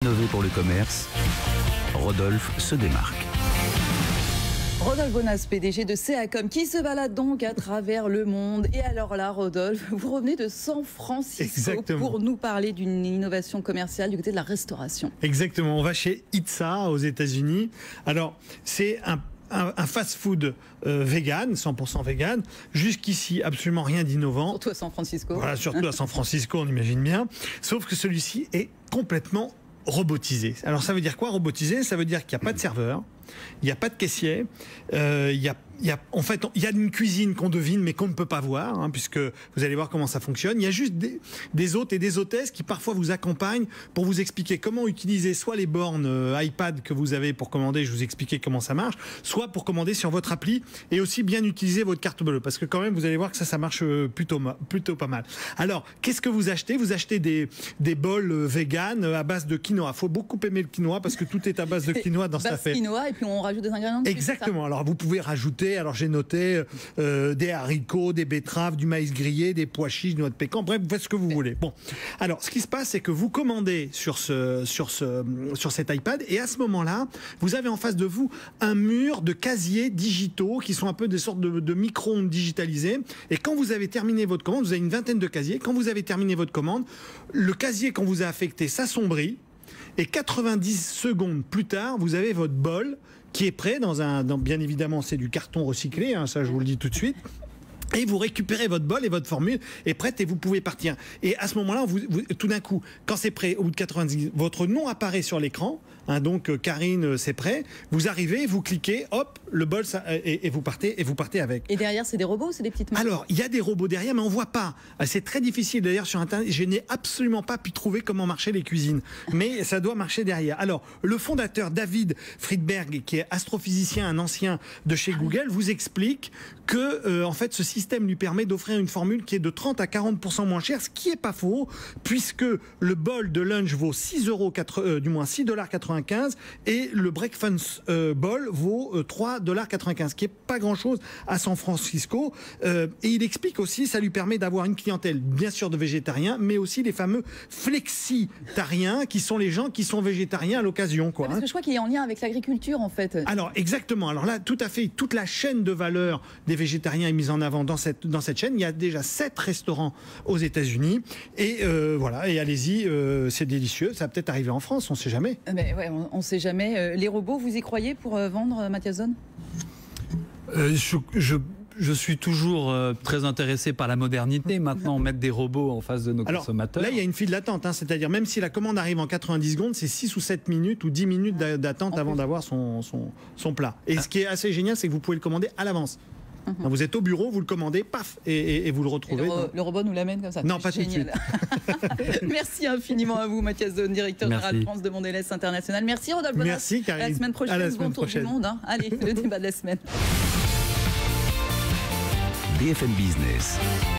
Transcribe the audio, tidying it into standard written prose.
Innové pour le commerce, Rodolphe se démarque. Rodolphe Bonas, PDG de Seacom, qui se balade donc à travers le monde. Et alors là, Rodolphe, vous revenez de San Francisco. Exactement. Pour nous parler d'une innovation commerciale du côté de la restauration. Exactement, on va chez Itza aux États-Unis. Alors, c'est un fast-food vegan, 100% vegan. Jusqu'ici, absolument rien d'innovant. Surtout à San Francisco. Voilà, surtout à San Francisco, on imagine bien. Sauf que celui-ci est complètement robotisé. Alors ça veut dire quoi, robotisé? Ça veut dire qu'il n'y a pas de serveur, il n'y a pas de caissier, en fait, il y a une cuisine qu'on devine mais qu'on ne peut pas voir, hein, puisque vous allez voir comment ça fonctionne. Il y a juste des hôtes et des hôtesses qui parfois vous accompagnent pour vous expliquer comment utiliser soit les bornes iPad que vous avez pour commander, je vous expliquer comment ça marche, soit pour commander sur votre appli et aussi bien utiliser votre carte bleue, parce que quand même vous allez voir que ça marche plutôt pas mal. Alors, qu'est-ce que vous achetez? Vous achetez des bols vegan à base de quinoa. Il faut beaucoup aimer le quinoa parce que tout est à base de quinoa dans cette affaire. Quinoa, et puis on rajoute des ingrédients. Exactement. Alors vous pouvez rajouter, alors j'ai noté des haricots, des betteraves, du maïs grillé, des pois chiches, des noix de pécan, bref, vous faites ce que vous voulez. Bon, alors ce qui se passe, c'est que vous commandez sur cet iPad, et à ce moment-là, vous avez en face de vous un mur de casiers digitaux qui sont un peu des sortes de micro-ondes digitalisées. Et quand vous avez terminé votre commande, vous avez une vingtaine de casiers. Quand vous avez terminé votre commande, le casier qu'on vous a affecté s'assombrit. Et 90 secondes plus tard, vous avez votre bol qui est prêt bien évidemment, c'est du carton recyclé, hein, ça je vous le dis tout de suite. Et vous récupérez votre bol et votre formule est prête et vous pouvez partir. Et à ce moment-là, tout d'un coup, quand c'est prêt, au bout de 90, votre nom apparaît sur l'écran. Hein, donc Karine, c'est prêt. Vous arrivez, vous cliquez, hop, le bol et vous partez avec. Et derrière, c'est des robots ou c'est des petites mains? Alors, il y a des robots derrière, mais on voit pas. C'est très difficile d'ailleurs sur Internet. Je n'ai absolument pas pu trouver comment marchaient les cuisines, mais ça doit marcher derrière. Alors, le fondateur David Friedberg, qui est astrophysicien, un ancien de chez Google, vous explique que en fait, ce système lui permet d'offrir une formule qui est de 30 à 40% moins chère, ce qui est pas faux, puisque le bol de lunch vaut 6,95 et le breakfast bowl vaut 3,95 $, qui est pas grand-chose à San Francisco. Et il explique aussi, ça lui permet d'avoir une clientèle, bien sûr, de végétariens, mais aussi les fameux flexitariens, qui sont les gens qui sont végétariens à l'occasion, quoi. Parce que je crois qu'il est en lien avec l'agriculture, en fait. Alors, exactement. Alors là, tout à fait, toute la chaîne de valeur des végétariens est mise en avant dans cette chaîne. Il y a déjà 7 restaurants aux États-Unis. Et voilà, et allez-y, c'est délicieux. Ça va peut-être arriver en France, on ne sait jamais. Mais ouais, on ne sait jamais. Les robots, vous y croyez pour vendre, Mathias Zone? Je suis toujours très intéressé par la modernité. Maintenant, mettre des robots en face de nos consommateurs. Là, il y a une file d'attente. Hein, c'est-à-dire, même si la commande arrive en 90 secondes, c'est 6 ou 7 minutes ou 10 minutes d'attente avant d'avoir son plat. Et ce qui est assez génial, c'est que vous pouvez le commander à l'avance. Vous êtes au bureau, vous le commandez, paf, et vous le retrouvez. Et le robot nous l'amène comme ça. Non, pas tout de suite. Merci infiniment à vous, Mathias Zone, directeur général France de Mondelez International. Merci, Rodolphe Bonas. Merci, Karine. À la semaine prochaine, bon tour du monde. Hein. Allez, le débat de la semaine. BFM Business.